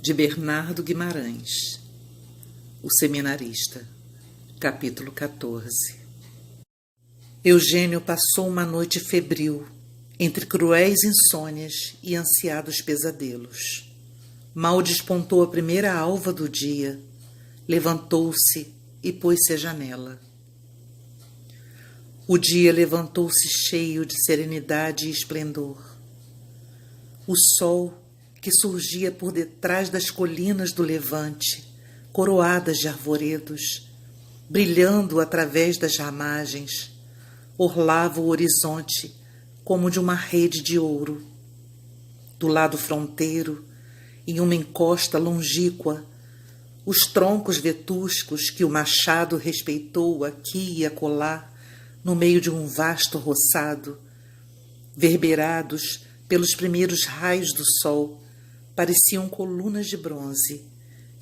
de Bernardo Guimarães, o seminarista, capítulo 14. Eugênio passou uma noite febril, entre cruéis insônias e ansiados pesadelos. Mal despontou a primeira alva do dia, levantou-se e pôs-se à janela. O dia levantou-se cheio de serenidade e esplendor. O sol, que surgia por detrás das colinas do levante, coroadas de arvoredos, brilhando através das ramagens, orlava o horizonte como de uma rede de ouro. Do lado fronteiro, em uma encosta longínqua, os troncos vetuscos que o machado respeitou aqui e acolá, no meio de um vasto roçado, verberados pelos primeiros raios do sol, pareciam colunas de bronze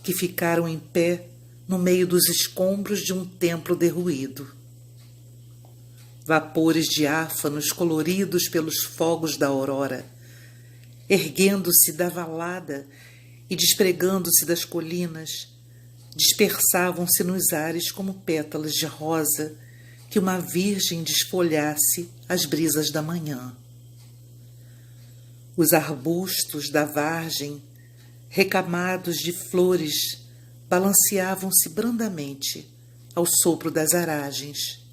que ficaram em pé no meio dos escombros de um templo derruído. Vapores diáfanos coloridos pelos fogos da aurora, erguendo-se da valada e despregando-se das colinas, dispersavam-se nos ares como pétalas de rosa que uma virgem desfolhasse às brisas da manhã. Os arbustos da vargem, recamados de flores, balanceavam-se brandamente ao sopro das aragens,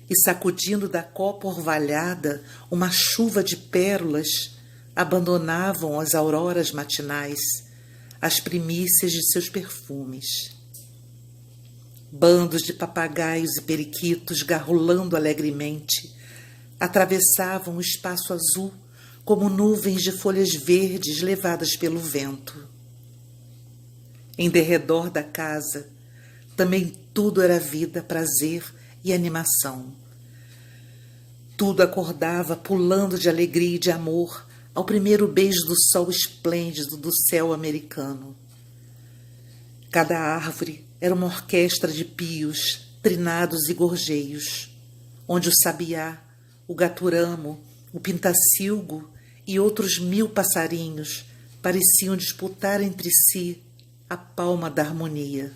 e sacudindo da copa orvalhada uma chuva de pérolas, abandonavam as auroras matinais as primícias de seus perfumes. Bandos de papagaios e periquitos, garrulando alegremente, atravessavam o espaço azul como nuvens de folhas verdes levadas pelo vento. Em derredor da casa, também tudo era vida, prazer e animação. Tudo acordava pulando de alegria e de amor ao primeiro beijo do sol esplêndido do céu americano. Cada árvore era uma orquestra de pios, trinados e gorjeios, onde o sabiá, o gaturamo, o pintacilgo e outros 1000 passarinhos pareciam disputar entre si a palma da harmonia.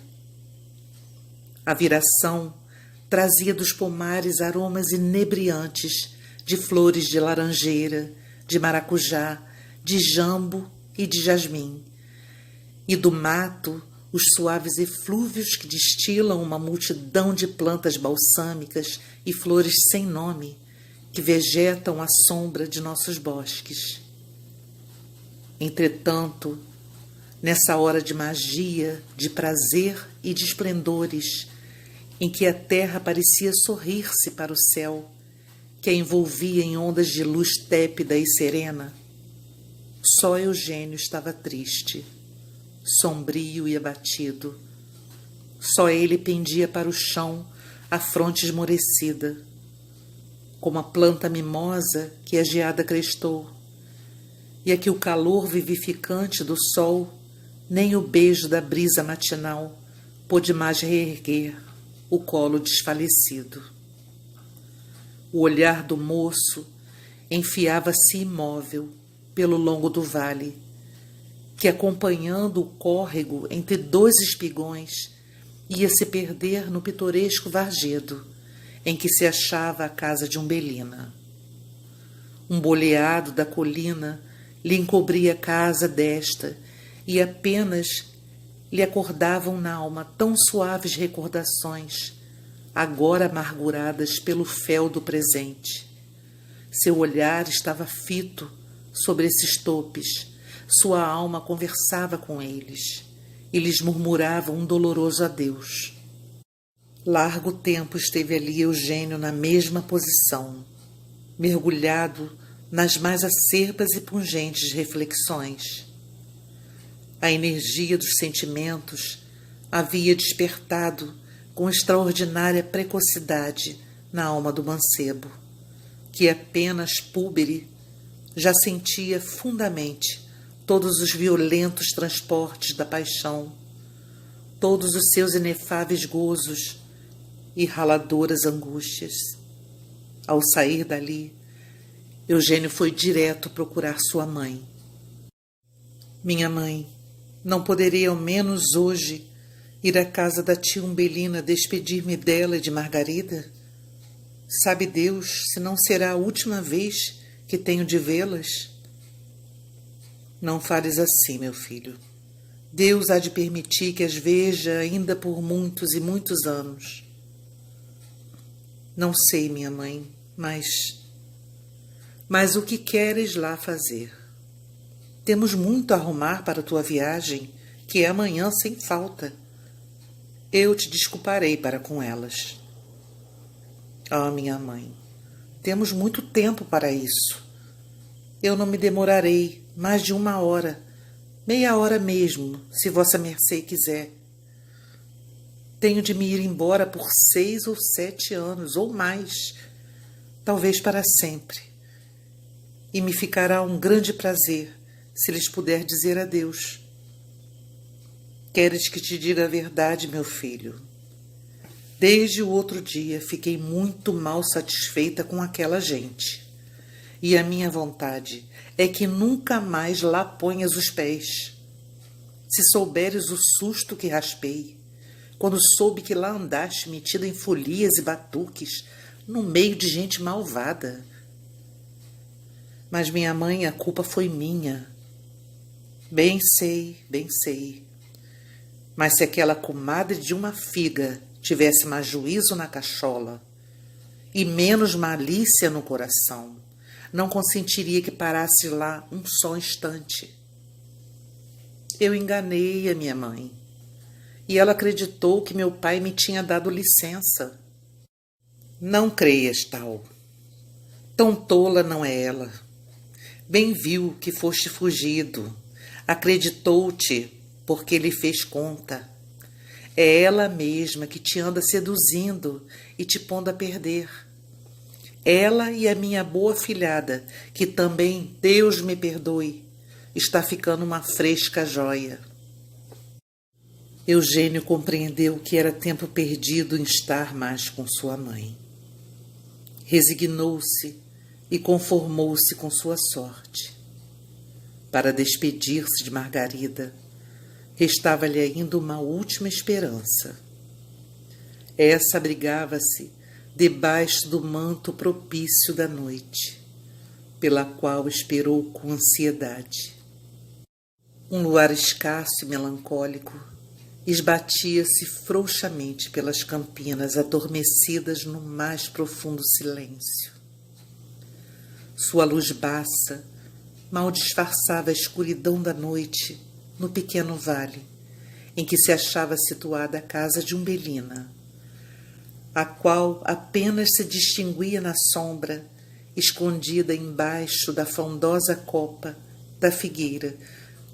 A viração trazia dos pomares aromas inebriantes de flores de laranjeira, de maracujá, de jambo e de jasmim, e do mato os suaves eflúvios que destilam uma multidão de plantas balsâmicas e flores sem nome que vegetam à sombra de nossos bosques. Entretanto, nessa hora de magia, de prazer e de esplendores, em que a terra parecia sorrir-se para o céu, que a envolvia em ondas de luz tépida e serena, só Eugênio estava triste, sombrio e abatido. Só ele pendia para o chão, a fronte esmorecida, como a planta mimosa que a geada crestou, e a que o calor vivificante do sol, nem o beijo da brisa matinal, pôde mais reerguer o colo desfalecido. O olhar do moço enfiava-se imóvel pelo longo do vale, que, acompanhando o córrego entre 2 espigões, ia se perder no pitoresco varjedo em que se achava a casa de Umbelina. Um boleado da colina lhe encobria a casa desta, e apenas lhe acordavam na alma tão suaves recordações, agora amarguradas pelo fel do presente. Seu olhar estava fito sobre esses topes, sua alma conversava com eles e lhes murmurava um doloroso adeus. Largo tempo esteve ali Eugênio na mesma posição, mergulhado nas mais acerbas e pungentes reflexões. A energia dos sentimentos havia despertado com extraordinária precocidade na alma do mancebo, que apenas púbere já sentia fundamente todos os violentos transportes da paixão, todos os seus inefáveis gozos e raladoras angústias. Ao sair dali, Eugênio foi direto procurar sua mãe. Minha mãe, Não poderei ao menos hoje ir à casa da tia Umbelina despedir-me dela e de Margarida? Sabe Deus se não será a última vez que tenho de vê-las? Não fales assim, meu filho. Deus há de permitir que as veja ainda por muitos e muitos anos. Não sei, minha mãe, mas o que queres lá fazer? Temos muito a arrumar para a tua viagem, que é amanhã sem falta. Eu te desculparei para com elas. Ah, minha mãe, temos muito tempo para isso. Eu não me demorarei mais de 1 hora, meia hora mesmo, se vossa mercê quiser. Tenho de me ir embora por 6 ou 7 anos, ou mais, talvez para sempre. E me ficará um grande prazer se lhes puder dizer adeus. Queres que te diga a verdade, meu filho? Desde o outro dia fiquei muito mal satisfeita com aquela gente. E a minha vontade é que nunca mais lá ponhas os pés. Se souberes o susto que raspei, quando soube que lá andaste metida em folias e batuques, no meio de gente malvada. Mas, minha mãe, a culpa foi minha. Bem sei, bem sei. Mas se aquela comadre de uma figa tivesse mais juízo na cachola e menos malícia no coração, não consentiria que parasse lá um só instante. Eu enganei a minha mãe, e ela acreditou que meu pai me tinha dado licença. Não creias tal. Tão tola não é ela. Bem viu que foste fugido. Acreditou-te porque lhe fez conta. É ela mesma que te anda seduzindo e te pondo a perder. Ela e a minha boa filhada, que também, Deus me perdoe, está ficando uma fresca joia. Eugênio compreendeu que era tempo perdido em estar mais com sua mãe. Resignou-se e conformou-se com sua sorte. Para despedir-se de Margarida, restava-lhe ainda uma última esperança. Essa abrigava-se debaixo do manto propício da noite, pela qual esperou com ansiedade. Um luar escasso e melancólico esbatia-se frouxamente pelas campinas adormecidas no mais profundo silêncio. Sua luz baça mal disfarçava a escuridão da noite no pequeno vale em que se achava situada a casa de Umbelina, a qual apenas se distinguia na sombra, escondida embaixo da frondosa copa da figueira,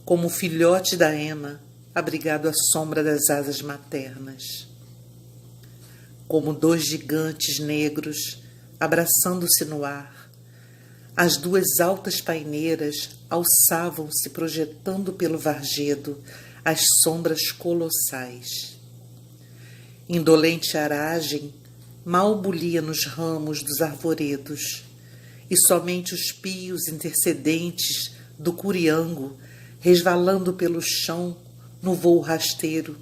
como o filhote da ema abrigado à sombra das asas maternas. Como 2 gigantes negros abraçando-se no ar, as 2 altas paineiras alçavam-se projetando pelo varjedo as sombras colossais. Indolente aragem mal bulia nos ramos dos arvoredos, e somente os pios intercedentes do curiango, resvalando pelo chão no vôo rasteiro,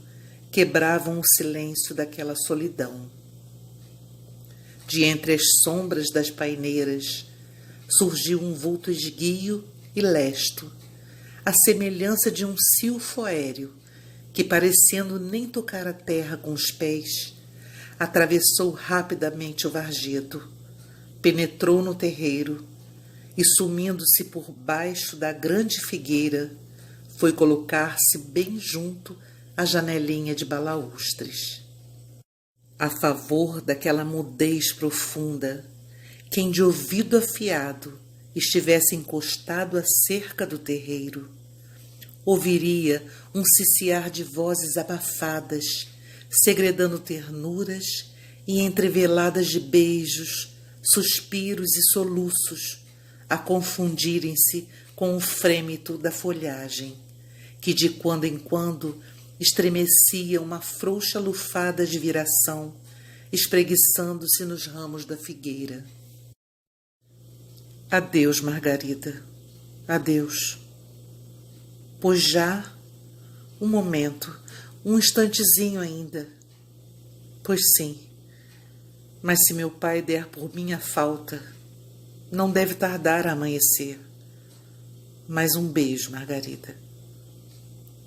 quebravam o silêncio daquela solidão. De entre as sombras das paineiras surgiu um vulto esguio e lesto, a semelhança de um silfo aéreo, que, parecendo nem tocar a terra com os pés, atravessou rapidamente o varjedo, penetrou no terreiro e, sumindo-se por baixo da grande figueira, foi colocar-se bem junto à janelinha de balaústres. A favor daquela mudez profunda, quem de ouvido afiado estivesse encostado à cerca do terreiro, ouviria um ciciar de vozes abafadas, segredando ternuras e entreveladas de beijos, suspiros e soluços, a confundirem-se com o frêmito da folhagem, que de quando em quando estremecia uma frouxa lufada de viração, espreguiçando-se nos ramos da figueira. Adeus, Margarida, adeus. Pois já Um momento, um instantezinho ainda. Pois sim, mas se meu pai der por minha falta, não deve tardar a amanhecer. Mais um beijo, Margarida.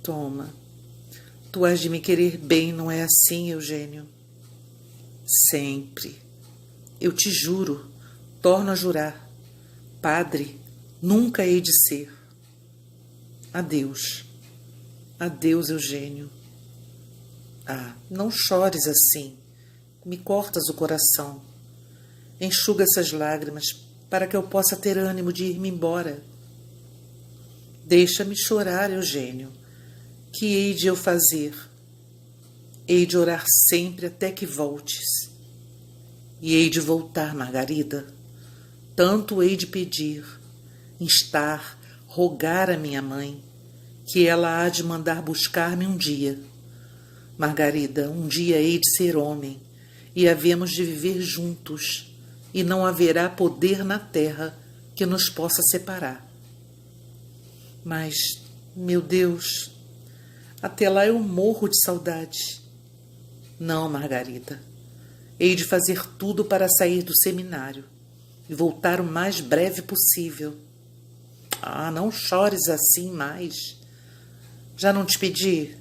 Toma. Tu has de me querer bem, não é assim, Eugênio? Sempre. Eu te juro, torno a jurar. Padre, nunca hei de ser. Adeus. Adeus, Eugênio. Ah, não chores assim. Me cortas o coração. Enxuga essas lágrimas para que eu possa ter ânimo de ir-me embora. Deixa-me chorar, Eugênio. Que hei de eu fazer? Hei de orar sempre até que voltes. E hei de voltar, Margarida. Tanto hei de pedir, instar, rogar a minha mãe, que ela há de mandar buscar-me um dia. Margarida, um dia hei de ser homem, e havemos de viver juntos, e não haverá poder na terra que nos possa separar. Mas, meu Deus, até lá eu morro de saudade. Não, Margarida, hei de fazer tudo para sair do seminário e voltar o mais breve possível. Ah, não chores assim mais. Já não te pedi?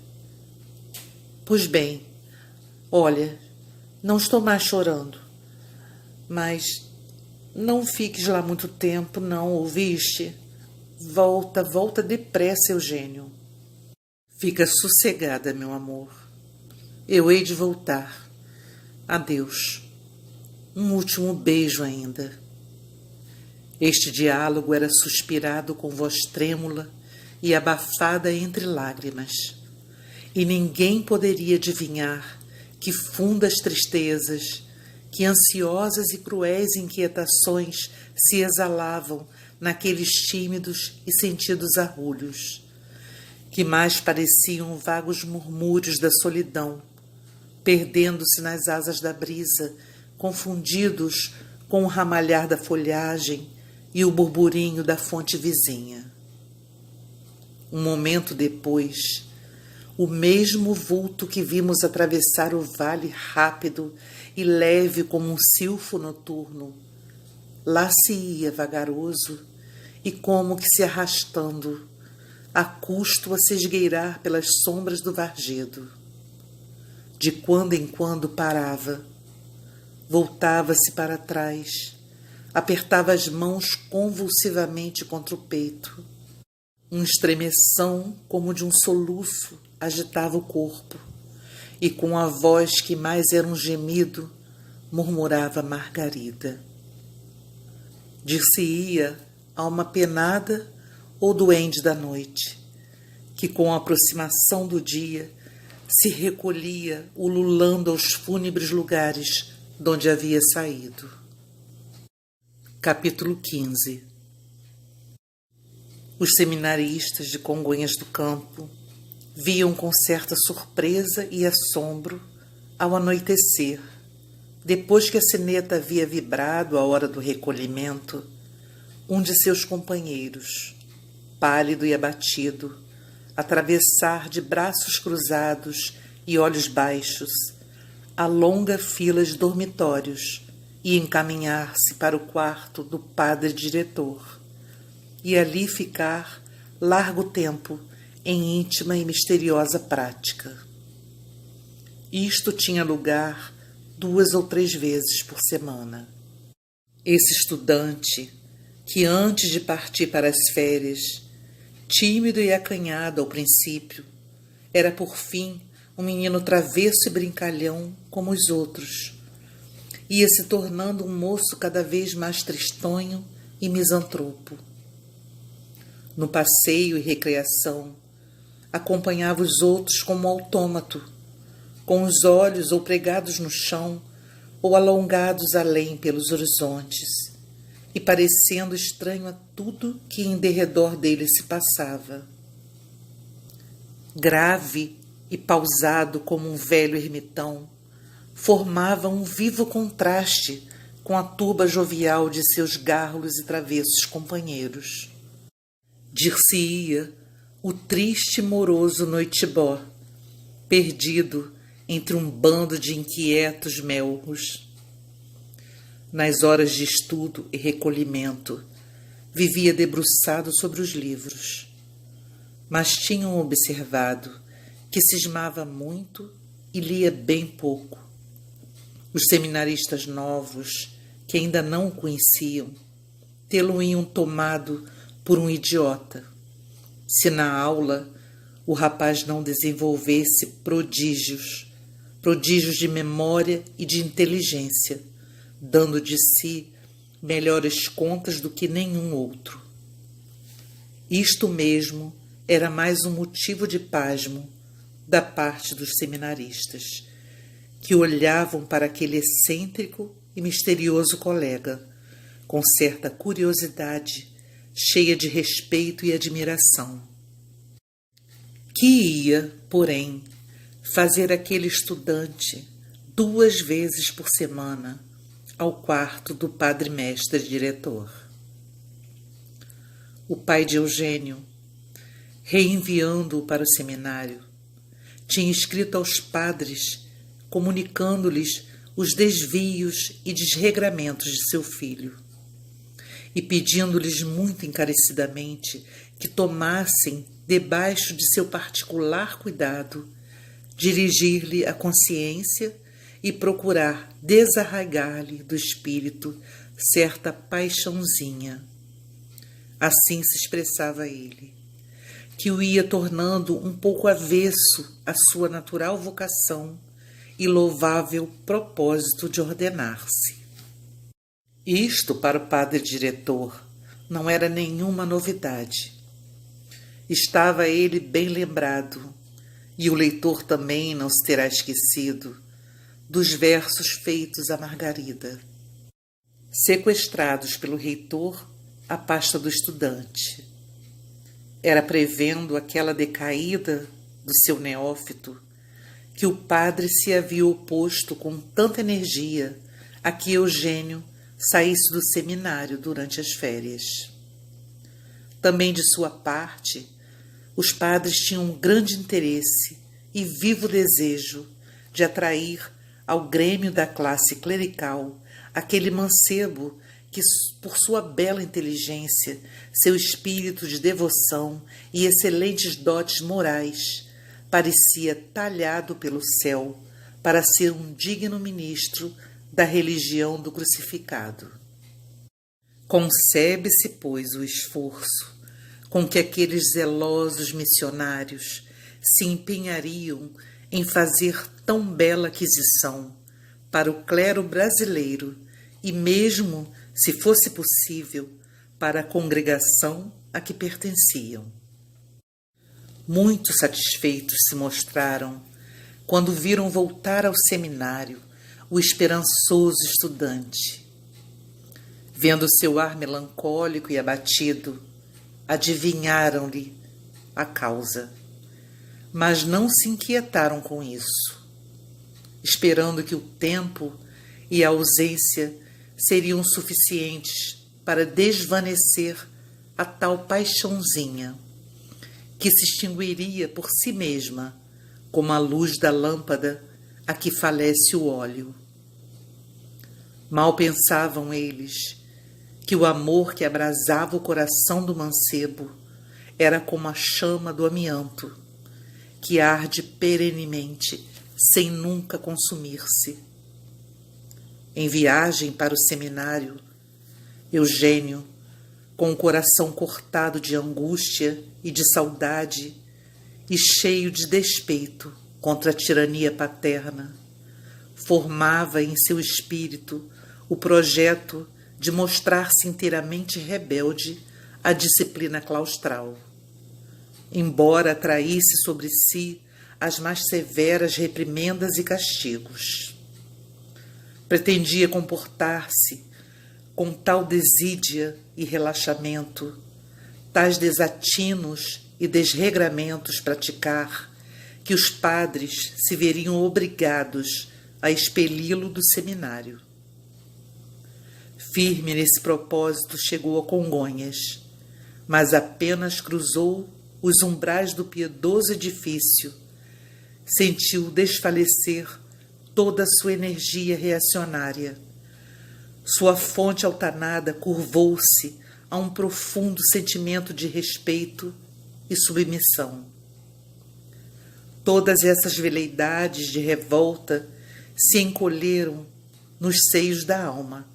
Pois bem, olha, não estou mais chorando, mas não fiques lá muito tempo, não, ouviste? Volta, volta depressa, Eugênio. Fica sossegada, meu amor. Eu hei de voltar. Adeus. Um último beijo ainda. Este diálogo era suspirado com voz trêmula e abafada entre lágrimas, e ninguém poderia adivinhar que fundas tristezas, que ansiosas e cruéis inquietações se exalavam naqueles tímidos e sentidos arrulhos, que mais pareciam vagos murmúrios da solidão, perdendo-se nas asas da brisa, confundidos com o ramalhar da folhagem e o burburinho da fonte vizinha. Um momento depois, o mesmo vulto que vimos atravessar o vale rápido e leve como um silfo noturno, lá se ia vagaroso e como que se arrastando, a custo a se esgueirar pelas sombras do vargedo. De quando em quando parava, voltava-se para trás, apertava as mãos convulsivamente contra o peito. Um estremeção como de um soluço agitava o corpo, e com a voz que mais era um gemido, murmurava Margarida. Dir-se-ia alma penada ou duende da noite, que com a aproximação do dia se recolhia ululando aos fúnebres lugares donde havia saído. Capítulo 15. Os seminaristas de Congonhas do Campo viam com certa surpresa e assombro, ao anoitecer, depois que a sineta havia vibrado à hora do recolhimento, um de seus companheiros, pálido e abatido, atravessar de braços cruzados e olhos baixos a longa fila de dormitórios e encaminhar-se para o quarto do padre diretor, e ali ficar largo tempo em íntima e misteriosa prática. Isto tinha lugar 2 ou 3 vezes por semana. Esse estudante, que antes de partir para as férias, tímido e acanhado ao princípio, era por fim um menino travesso e brincalhão como os outros, ia se tornando um moço cada vez mais tristonho e misantropo. No passeio e recreação, acompanhava os outros como autômato, com os olhos ou pregados no chão ou alongados além pelos horizontes, e parecendo estranho a tudo que em derredor dele se passava. Grave e pausado como um velho ermitão, formava um vivo contraste com a turba jovial de seus garrulos e travessos companheiros. Dir-se-ia o triste e moroso Noitibó, perdido entre um bando de inquietos melros. Nas horas de estudo e recolhimento, vivia debruçado sobre os livros, mas tinham observado que cismava muito e lia bem pouco. Os seminaristas novos, que ainda não o conheciam, tê-lo-iam tomado por um idiota, se na aula o rapaz não desenvolvesse prodígios de memória e de inteligência, dando de si melhores contas do que nenhum outro. Isto mesmo era mais um motivo de pasmo da parte dos seminaristas, que olhavam para aquele excêntrico e misterioso colega com certa curiosidade, cheia de respeito e admiração. Que ia, porém, fazer aquele estudante 2 vezes por semana ao quarto do padre-mestre diretor? O pai de Eugênio, reenviando-o para o seminário, tinha escrito aos padres, comunicando-lhes os desvios e desregramentos de seu filho, e pedindo-lhes muito encarecidamente que tomassem, debaixo de seu particular cuidado, dirigir-lhe a consciência e procurar desarraigar-lhe do espírito certa paixãozinha. Assim se expressava ele, que o ia tornando um pouco avesso à sua natural vocação e louvável propósito de ordenar-se. Isto, para o padre diretor, não era nenhuma novidade. Estava ele bem lembrado, e o leitor também não se terá esquecido, dos versos feitos a Margarida. Sequestrados pelo reitor à pasta do estudante. Era prevendo aquela decaída do seu neófito que o padre se havia oposto com tanta energia a que Eugênio saísse do seminário durante as férias. Também de sua parte, os padres tinham um grande interesse e vivo desejo de atrair ao grêmio da classe clerical aquele mancebo que, por sua bela inteligência, seu espírito de devoção e excelentes dotes morais, parecia talhado pelo céu para ser um digno ministro da religião do crucificado. Concebe-se, pois, o esforço com que aqueles zelosos missionários se empenhariam em fazer tão bela aquisição para o clero brasileiro e mesmo, se fosse possível, para a congregação a que pertenciam. Muito satisfeitos se mostraram quando viram voltar ao seminário o esperançoso estudante. Vendo seu ar melancólico e abatido, adivinharam-lhe a causa, mas não se inquietaram com isso, esperando que o tempo e a ausência seriam suficientes para desvanecer a tal paixãozinha, que se extinguiria por si mesma, como a luz da lâmpada a que falece o óleo. Mal pensavam eles que o amor que abrasava o coração do mancebo era como a chama do amianto, que arde perenemente, sem nunca consumir-se. Em viagem para o seminário, Eugênio, com o coração cortado de angústia e de saudade e cheio de despeito contra a tirania paterna, formava em seu espírito o projeto de mostrar-se inteiramente rebelde à disciplina claustral, embora atraísse sobre si as mais severas reprimendas e castigos. Pretendia comportar-se com tal desídia e relaxamento, tais desatinos e desregramentos praticar, que os padres se veriam obrigados a expeli-lo do seminário. Firme nesse propósito chegou a Congonhas, mas apenas cruzou os umbrais do piedoso edifício, sentiu desfalecer toda a sua energia reacionária. Sua fonte altanada curvou-se a um profundo sentimento de respeito e submissão. Todas essas veleidades de revolta se encolheram nos seios da alma,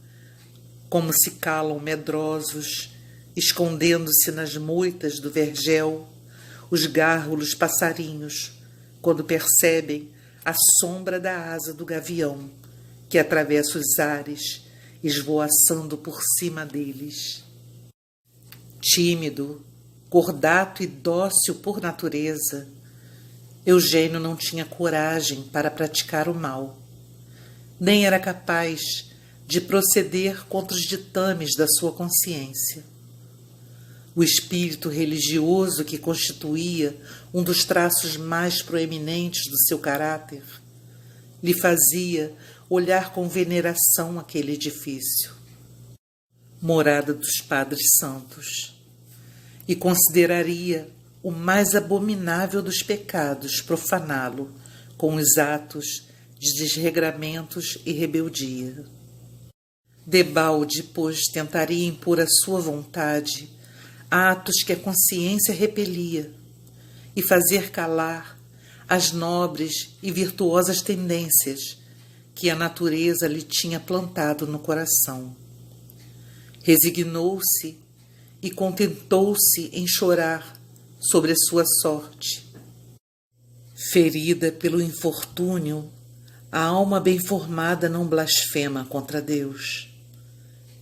como se calam medrosos, escondendo-se nas moitas do vergel, os gárrulos passarinhos, quando percebem a sombra da asa do gavião que atravessa os ares, esvoaçando por cima deles. Tímido, cordato e dócil por natureza, Eugênio não tinha coragem para praticar o mal, nem era capaz de proceder contra os ditames da sua consciência. O espírito religioso que constituía um dos traços mais proeminentes do seu caráter lhe fazia olhar com veneração aquele edifício, morada dos padres santos, e consideraria o mais abominável dos pecados profaná-lo com os atos de desregramentos e rebeldia. Debalde, pois, tentaria impor à sua vontade atos que a consciência repelia e fazer calar as nobres e virtuosas tendências que a natureza lhe tinha plantado no coração. Resignou-se e contentou-se em chorar sobre a sua sorte. Ferida pelo infortúnio, a alma bem formada não blasfema contra Deus,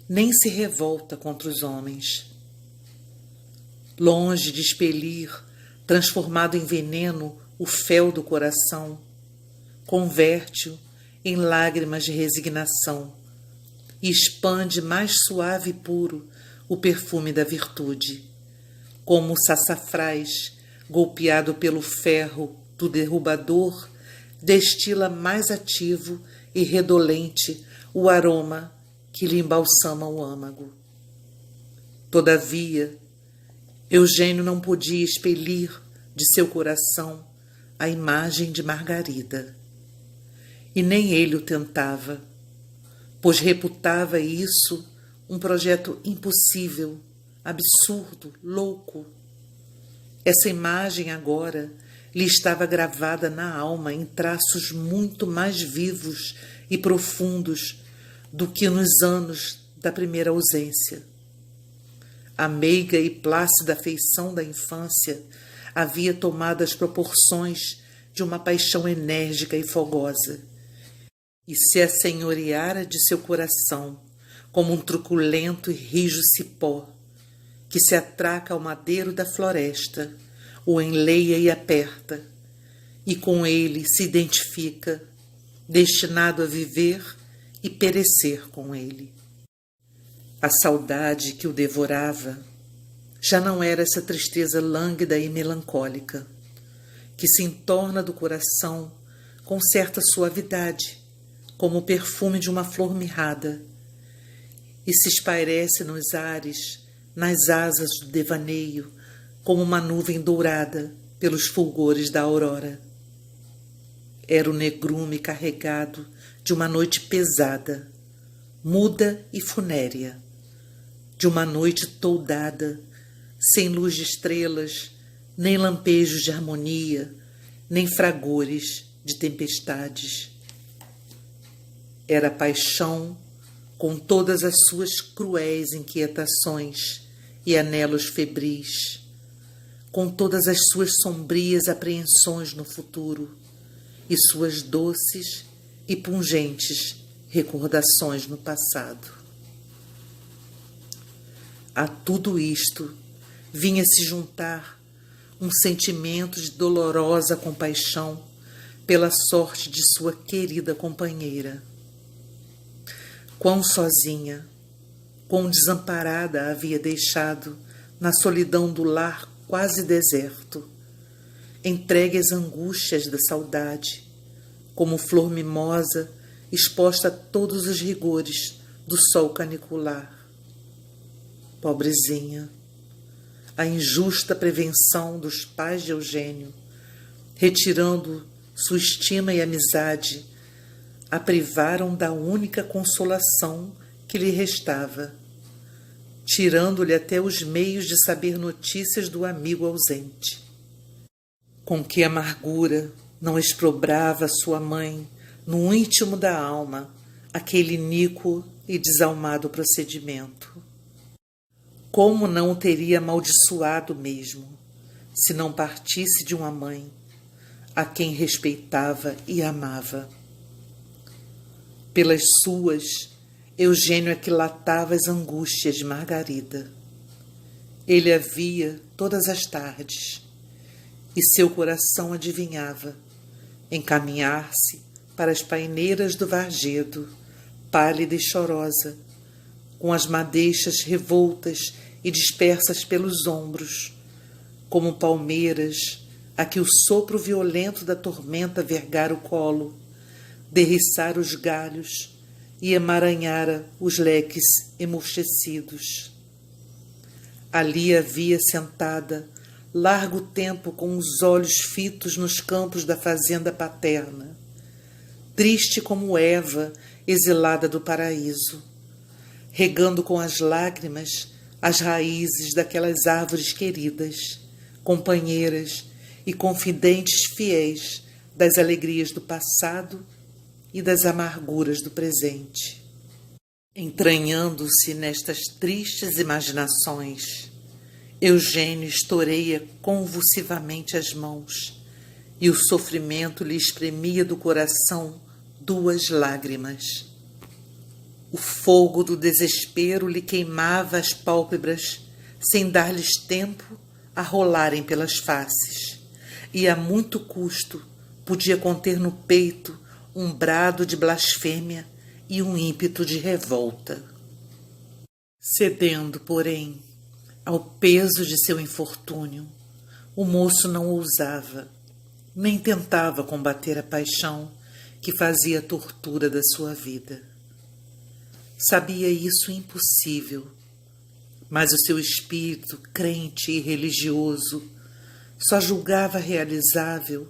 nem se revolta contra os homens. Longe de expelir, transformado em veneno, o fel do coração, converte-o em lágrimas de resignação e expande mais suave e puro o perfume da virtude, como o sassafrás, golpeado pelo ferro do derrubador, destila mais ativo e redolente o aroma que lhe embalsama o âmago. Todavia, Eugênio não podia expelir de seu coração a imagem de Margarida. E nem ele o tentava, pois reputava isso um projeto impossível, absurdo, louco. Essa imagem agora lhe estava gravada na alma em traços muito mais vivos e profundos do que nos anos da primeira ausência. A meiga e plácida afeição da infância havia tomado as proporções de uma paixão enérgica e fogosa, e se assenhoreara de seu coração como um truculento e rijo cipó que se atraca ao madeiro da floresta, o enleia e aperta, e com ele se identifica, destinado a viver e perecer com ele. A saudade que o devorava já não era essa tristeza lânguida e melancólica, que se entorna do coração com certa suavidade, como o perfume de uma flor mirrada, e se espairece nos ares, nas asas do devaneio, como uma nuvem dourada pelos fulgores da aurora. Era o negrume carregado de uma noite pesada, muda e funérea, de uma noite toldada, sem luz de estrelas, nem lampejos de harmonia, nem fragores de tempestades. Era a paixão com todas as suas cruéis inquietações e anelos febris, com todas as suas sombrias apreensões no futuro e suas doces e pungentes recordações no passado. A tudo isto vinha se juntar um sentimento de dolorosa compaixão pela sorte de sua querida companheira. Quão sozinha, quão desamparada a havia deixado na solidão do lar quase deserto, entregue às angústias da saudade, como flor mimosa exposta a todos os rigores do sol canicular. Pobrezinha, a injusta prevenção dos pais de Eugênio, retirando sua estima e amizade, a privaram da única consolação que lhe restava, tirando-lhe até os meios de saber notícias do amigo ausente. Com que amargura não exprobrava sua mãe, no íntimo da alma, aquele iníquo e desalmado procedimento. Como não o teria amaldiçoado mesmo, se não partisse de uma mãe, a quem respeitava e amava? Pelas suas, Eugênio aquilatava as angústias de Margarida. Ele a via todas as tardes, e seu coração adivinhava encaminhar-se para as paineiras do Vargedo, pálida e chorosa, com as madeixas revoltas e dispersas pelos ombros, como palmeiras a que o sopro violento da tormenta vergara o colo, derriçara os galhos e emaranhara os leques emurchecidos. Ali a via sentada, largo tempo com os olhos fitos nos campos da fazenda paterna, triste como Eva, exilada do paraíso, regando com as lágrimas as raízes daquelas árvores queridas, companheiras e confidentes fiéis das alegrias do passado e das amarguras do presente. Entranhando-se nestas tristes imaginações, Eugênio estoreia convulsivamente as mãos e o sofrimento lhe espremia do coração 2 lágrimas. O fogo do desespero lhe queimava as pálpebras sem dar-lhes tempo a rolarem pelas faces, e a muito custo podia conter no peito um brado de blasfêmia e um ímpeto de revolta. Cedendo, porém, ao peso de seu infortúnio, o moço não ousava, nem tentava combater a paixão que fazia a tortura da sua vida. Sabia isso impossível, mas o seu espírito crente e religioso só julgava realizável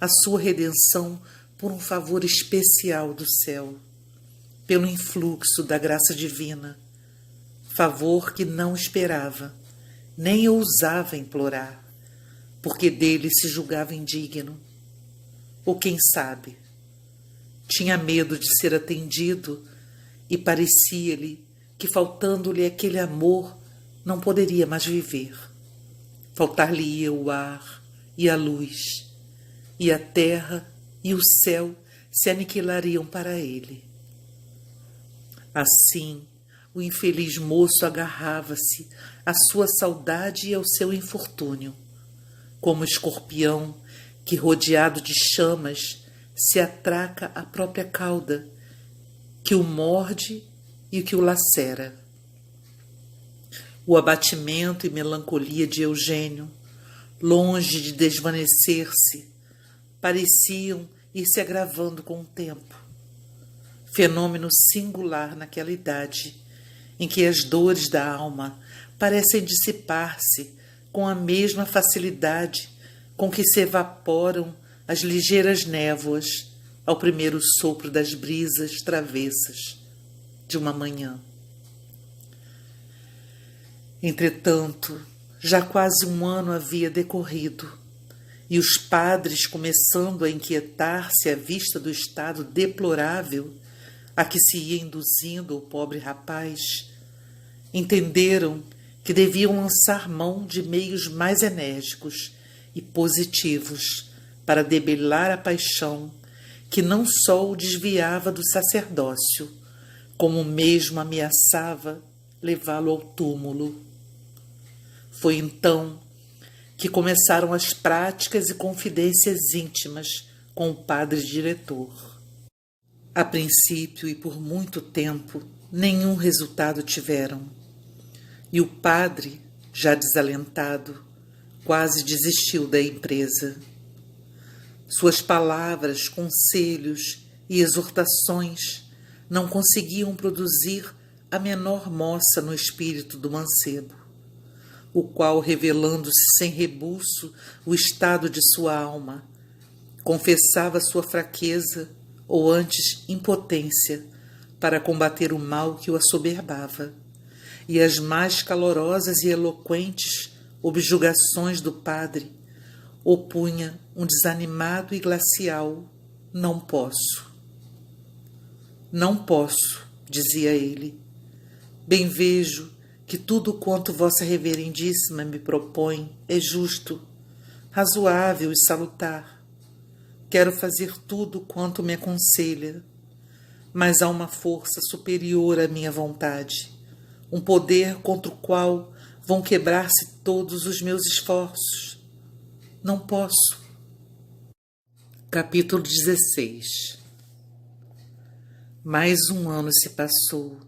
a sua redenção por um favor especial do céu, pelo influxo da graça divina, favor que não esperava, nem ousava implorar, porque dele se julgava indigno. Ou quem sabe, tinha medo de ser atendido e parecia-lhe que, faltando-lhe aquele amor, não poderia mais viver. Faltar-lhe-ia o ar e a luz, e a terra e o céu se aniquilariam para ele. Assim, o infeliz moço agarrava-se à sua saudade e ao seu infortúnio, como escorpião que, rodeado de chamas, se atraca à própria cauda, que o morde e que o lacera. O abatimento e melancolia de Eugênio, longe de desvanecer-se, pareciam ir se agravando com o tempo. Fenômeno singular naquela idade, em que as dores da alma parecem dissipar-se com a mesma facilidade com que se evaporam as ligeiras névoas ao primeiro sopro das brisas travessas de uma manhã. Entretanto, já quase um ano havia decorrido, e os padres, começando a inquietar-se à vista do estado deplorável a que se ia induzindo o pobre rapaz, entenderam que deviam lançar mão de meios mais enérgicos e positivos para debelar a paixão que não só o desviava do sacerdócio, como mesmo ameaçava levá-lo ao túmulo. Foi então que começaram as práticas e confidências íntimas com o padre diretor. A princípio e por muito tempo, nenhum resultado tiveram, e o padre, já desalentado, quase desistiu da empresa. Suas palavras, conselhos e exortações não conseguiam produzir a menor moça no espírito do mancebo, o qual, revelando-se sem rebuço o estado de sua alma, confessava sua fraqueza, ou antes impotência, para combater o mal que o assoberbava, e as mais calorosas e eloquentes objurgações do padre opunha um desanimado e glacial "não posso". "Não posso", dizia ele. "Bem vejo que tudo quanto Vossa Reverendíssima me propõe é justo, razoável e salutar. Quero fazer tudo quanto me aconselha, mas há uma força superior à minha vontade, um poder contra o qual vão quebrar-se todos os meus esforços. Não posso." Capítulo 16. Mais um ano se passou,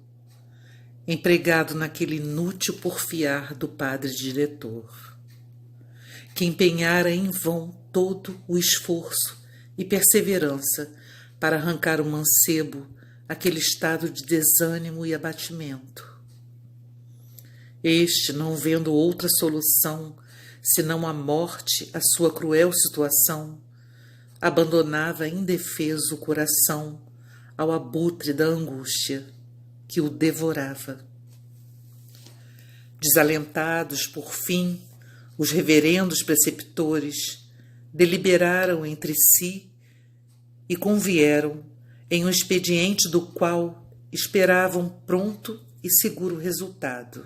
empregado naquele inútil porfiar do padre diretor, que empenhara em vão todo o esforço e perseverança para arrancar o mancebo àquele estado de desânimo e abatimento. Este, não vendo outra solução senão a morte à sua cruel situação, abandonava indefeso o coração ao abutre da angústia que o devorava. Desalentados, por fim, os reverendos preceptores deliberaram entre si e convieram em um expediente do qual esperavam pronto e seguro resultado.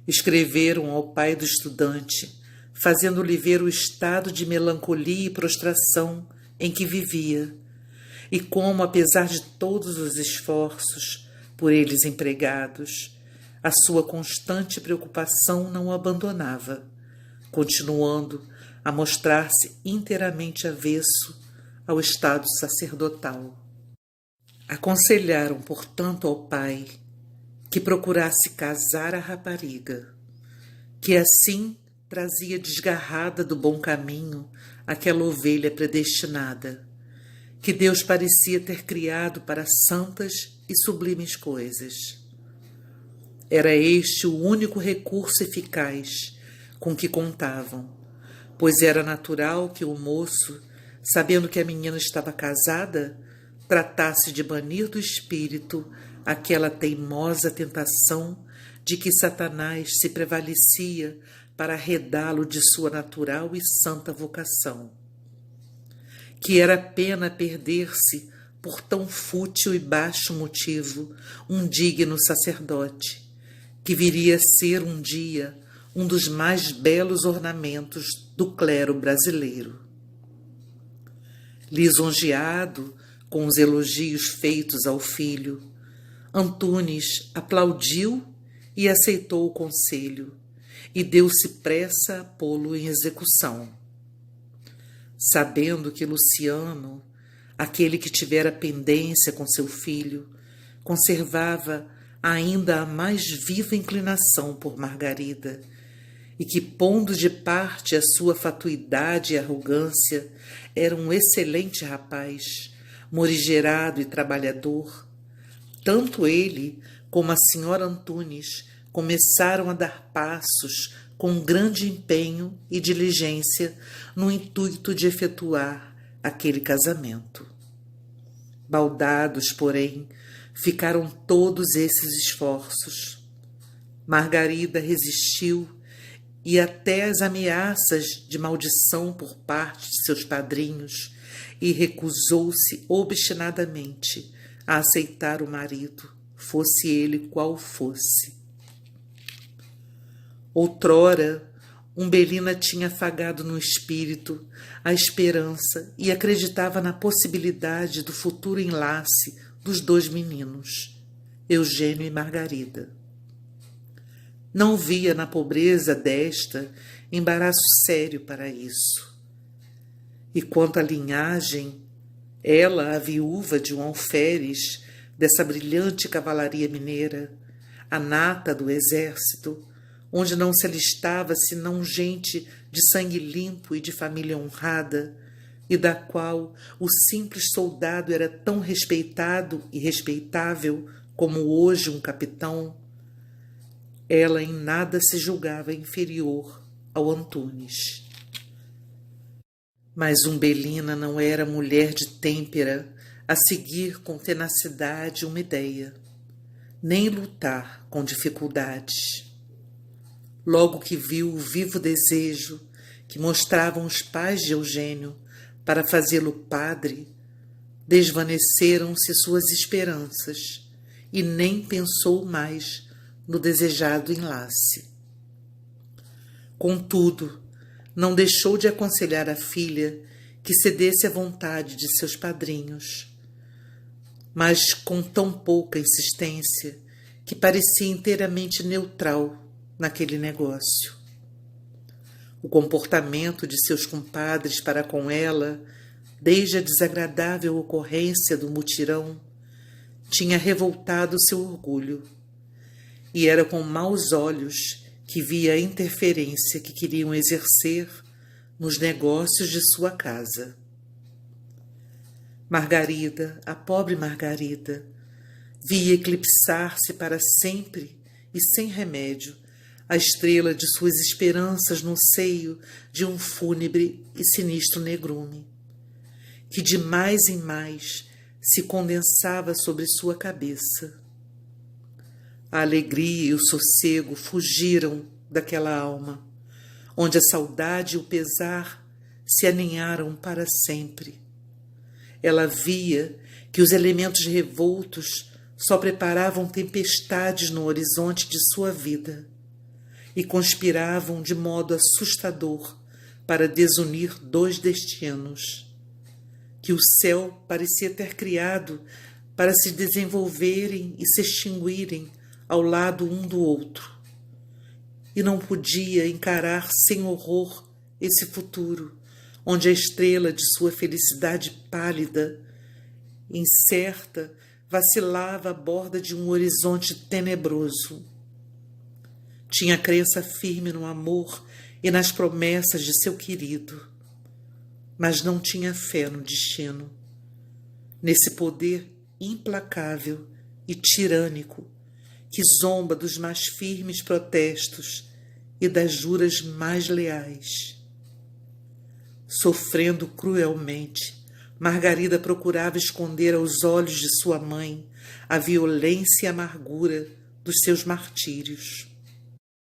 Escreveram ao pai do estudante, fazendo-lhe ver o estado de melancolia e prostração em que vivia, e como, apesar de todos os esforços por eles empregados, a sua constante preocupação não o abandonava, continuando a mostrar-se inteiramente avesso ao estado sacerdotal. Aconselharam, portanto, ao pai que procurasse casar a rapariga, que assim trazia desgarrada do bom caminho aquela ovelha predestinada, que Deus parecia ter criado para santas e sublimes coisas. Era este o único recurso eficaz com que contavam, pois era natural que o moço, sabendo que a menina estava casada, tratasse de banir do espírito aquela teimosa tentação de que Satanás se prevalecia para arredá-lo de sua natural e santa vocação. Que era pena perder-se, por tão fútil e baixo motivo, um digno sacerdote, que viria a ser um dia um dos mais belos ornamentos do clero brasileiro. Lisonjeado com os elogios feitos ao filho, Antunes aplaudiu e aceitou o conselho, e deu-se pressa a pô-lo em execução. Sabendo que Luciano, aquele que tivera pendência com seu filho, conservava ainda a mais viva inclinação por Margarida, e que, pondo de parte a sua fatuidade e arrogância, era um excelente rapaz, morigerado e trabalhador, tanto ele como a senhora Antunes começaram a dar passos com grande empenho e diligência no intuito de efetuar aquele casamento. Baldados, porém, ficaram todos esses esforços. Margarida resistiu e até as ameaças de maldição por parte de seus padrinhos, e recusou-se obstinadamente a aceitar o marido, fosse ele qual fosse. Outrora, Umbelina tinha afagado no espírito a esperança e acreditava na possibilidade do futuro enlace dos dois meninos, Eugênio e Margarida. Não via na pobreza desta embaraço sério para isso. E quanto à linhagem, ela, a viúva de um alferes dessa brilhante cavalaria mineira, a nata do exército, onde não se alistava senão gente de sangue limpo e de família honrada, e da qual o simples soldado era tão respeitado e respeitável como hoje um capitão, ela em nada se julgava inferior ao Antunes. Mas Umbelina não era mulher de têmpera a seguir com tenacidade uma ideia, nem lutar com dificuldades. Logo que viu o vivo desejo que mostravam os pais de Eugênio para fazê-lo padre, desvaneceram-se suas esperanças e nem pensou mais no desejado enlace. Contudo, não deixou de aconselhar a filha que cedesse à vontade de seus padrinhos, mas com tão pouca insistência que parecia inteiramente neutral naquele negócio. O comportamento de seus compadres para com ela, desde a desagradável ocorrência do mutirão, tinha revoltado seu orgulho, e era com maus olhos que via a interferência que queriam exercer nos negócios de sua casa. Margarida, a pobre Margarida, via eclipsar-se para sempre e sem remédio a estrela de suas esperanças no seio de um fúnebre e sinistro negrume, que de mais em mais se condensava sobre sua cabeça. A alegria e o sossego fugiram daquela alma, onde a saudade e o pesar se aninharam para sempre. Ela via que os elementos revoltos só preparavam tempestades no horizonte de sua vida e conspiravam de modo assustador para desunir dois destinos, que o céu parecia ter criado para se desenvolverem e se extinguirem ao lado um do outro, e não podia encarar sem horror esse futuro, onde a estrela de sua felicidade pálida, incerta, vacilava à borda de um horizonte tenebroso. Tinha crença firme no amor e nas promessas de seu querido, mas não tinha fé no destino, nesse poder implacável e tirânico que zomba dos mais firmes protestos e das juras mais leais. Sofrendo cruelmente, Margarida procurava esconder aos olhos de sua mãe a violência e amargura dos seus martírios.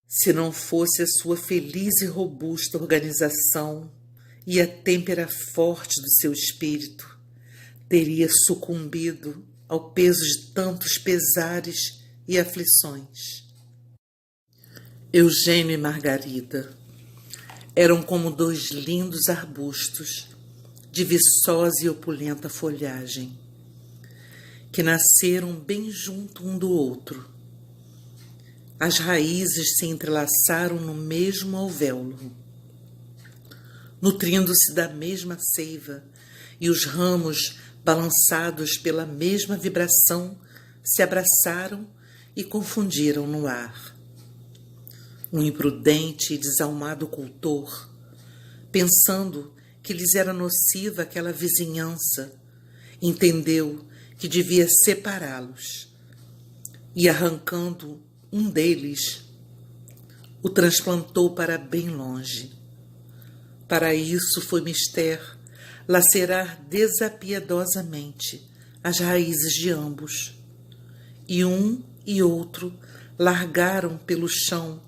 Se não fosse a sua feliz e robusta organização e a têmpera forte do seu espírito, teria sucumbido ao peso de tantos pesares e aflições. Eugênio e Margarida eram como dois lindos arbustos de viçosa e opulenta folhagem, que nasceram bem junto um do outro. As raízes se entrelaçaram no mesmo alvéolo, nutrindo-se da mesma seiva, e os ramos, balançados pela mesma vibração, se abraçaram e confundiram no ar. Um imprudente e desalmado cultor, pensando que lhes era nociva aquela vizinhança, entendeu que devia separá-los e, arrancando um deles, o transplantou para bem longe. Para isso foi mister lacerar desapiedosamente as raízes de ambos, e um e outro largaram pelo chão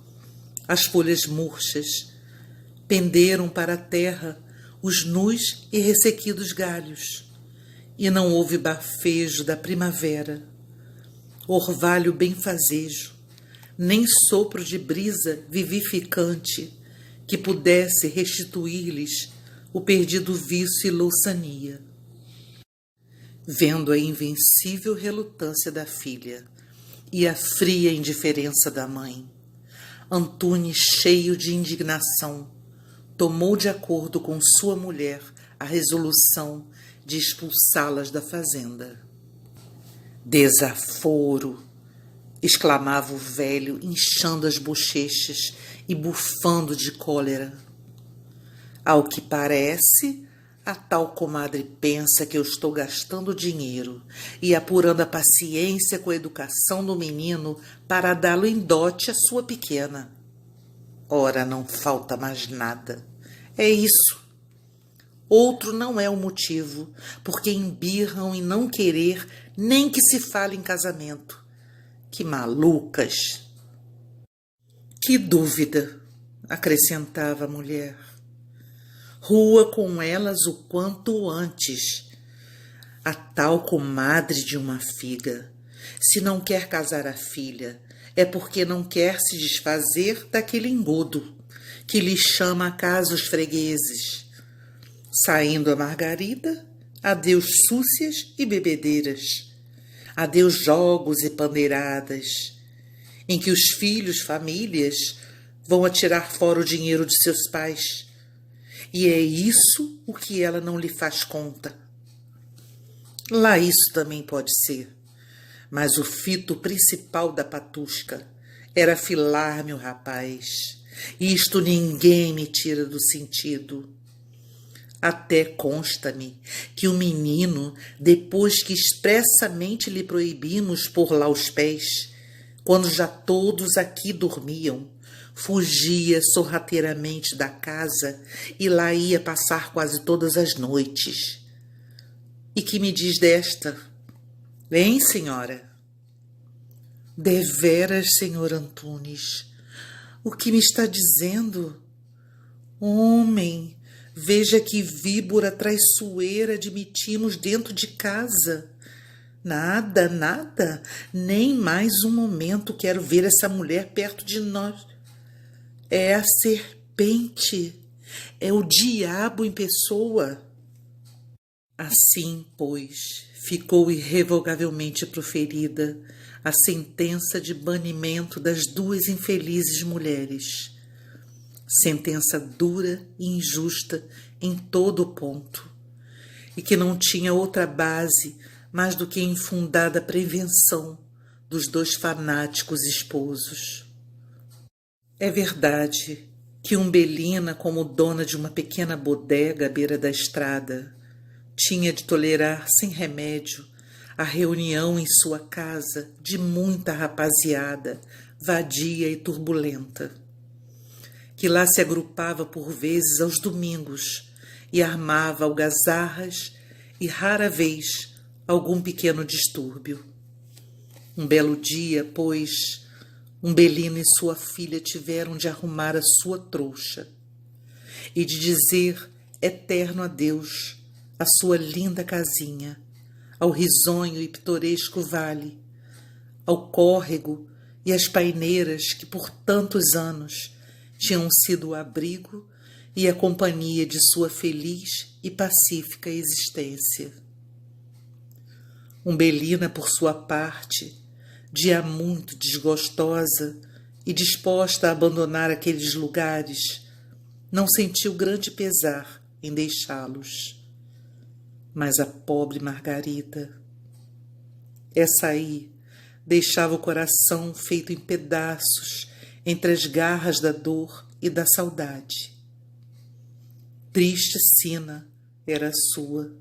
as folhas murchas, penderam para a terra os nus e ressequidos galhos, e não houve bafejo da primavera, orvalho benfazejo, nem sopro de brisa vivificante que pudesse restituir-lhes o perdido vício e louçania. Vendo a invencível relutância da filha e a fria indiferença da mãe, Antunes, cheio de indignação, tomou de acordo com sua mulher a resolução de expulsá-las da fazenda. Desaforo! Exclamava o velho, inchando as bochechas e bufando de cólera. Ao que parece, A tal comadre pensa que eu estou gastando dinheiro e apurando a paciência com a educação do menino para dá-lo em dote à sua pequena. Ora, não falta mais nada. É isso. Outro não é o motivo, porque embirram em não querer nem que se fale em casamento. Que malucas! Que dúvida, acrescentava a mulher. Rua com elas o quanto antes. A tal comadre de uma figa, se não quer casar a filha, é porque não quer se desfazer daquele engodo que lhe chama a casa os fregueses. Saindo a Margarida, adeus súcias e bebedeiras, adeus jogos e pandeiradas, em que os filhos, famílias, vão atirar fora o dinheiro de seus pais. E é isso o que ela não lhe faz conta. Lá isso também pode ser, mas o fito principal da patusca era afilar-me o rapaz. Isto ninguém me tira do sentido. Até consta-me que o menino, depois que expressamente lhe proibimos pôr lá os pés, quando já todos aqui dormiam, fugia sorrateiramente da casa e lá ia passar quase todas as noites. E que me diz desta? Hein, senhora? Deveras, senhor Antunes, o que me está dizendo? Homem, veja que víbora traiçoeira admitimos dentro de casa. Nada, nada, nem mais um momento quero ver essa mulher perto de nós. É a serpente, é o diabo em pessoa. Assim, pois, ficou irrevogavelmente proferida a sentença de banimento das duas infelizes mulheres. Sentença dura e injusta em todo o ponto, e que não tinha outra base mais do que a infundada prevenção dos dois fanáticos esposos. É verdade que Umbelina, como dona de uma pequena bodega à beira da estrada, tinha de tolerar sem remédio a reunião em sua casa de muita rapaziada vadia e turbulenta, que lá se agrupava por vezes aos domingos e armava algazarras e rara vez algum pequeno distúrbio. Um belo dia, pois, Umbelina e sua filha tiveram de arrumar a sua trouxa e de dizer eterno adeus à sua linda casinha, ao risonho e pitoresco vale, ao córrego e às paineiras que por tantos anos tinham sido o abrigo e a companhia de sua feliz e pacífica existência. Umbelina, por sua parte, de há muito desgostosa e disposta a abandonar aqueles lugares, não sentiu grande pesar em deixá-los. Mas a pobre Margarida, essa aí, deixava o coração feito em pedaços entre as garras da dor e da saudade. Triste sina era a sua.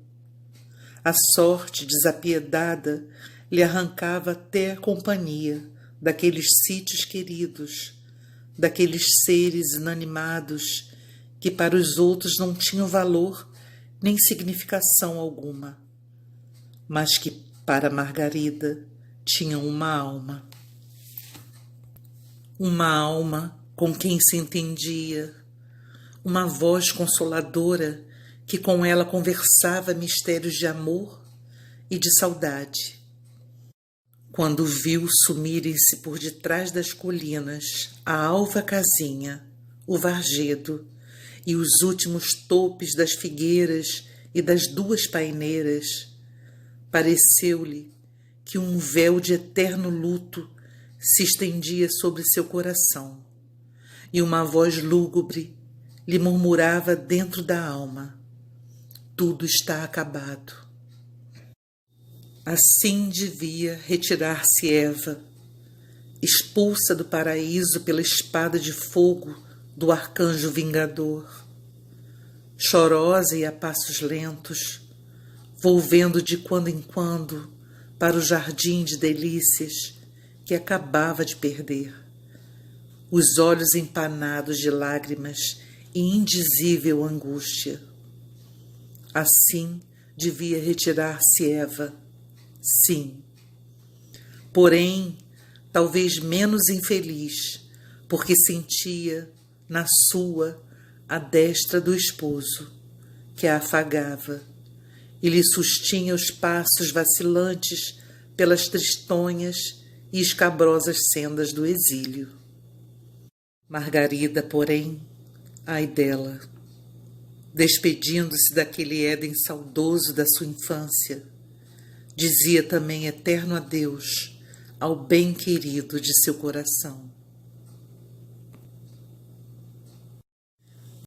A sorte desapiedada lhe arrancava até a companhia daqueles sítios queridos, daqueles seres inanimados que para os outros não tinham valor nem significação alguma, mas que para Margarida tinham uma alma com quem se entendia, uma voz consoladora que com ela conversava mistérios de amor e de saudade. Quando viu sumirem-se por detrás das colinas a alva casinha, o vargedo e os últimos topes das figueiras e das duas paineiras, pareceu-lhe que um véu de eterno luto se estendia sobre seu coração e uma voz lúgubre lhe murmurava dentro da alma: tudo está acabado. Assim devia retirar-se Eva, expulsa do paraíso pela espada de fogo do arcanjo vingador. chorosa e a passos lentos, volvendo de quando em quando para o jardim de delícias que acabava de perder, os olhos empanados de lágrimas e indizível angústia. Assim devia retirar-se Eva, sim. Porém, talvez menos infeliz, porque sentia na sua a destra do esposo, que a afagava e lhe sustinha os passos vacilantes pelas tristonhas e escabrosas sendas do exílio. Margarida, porém, ai dela, despedindo-se daquele Éden saudoso da sua infância, dizia também eterno adeus ao bem querido de seu coração.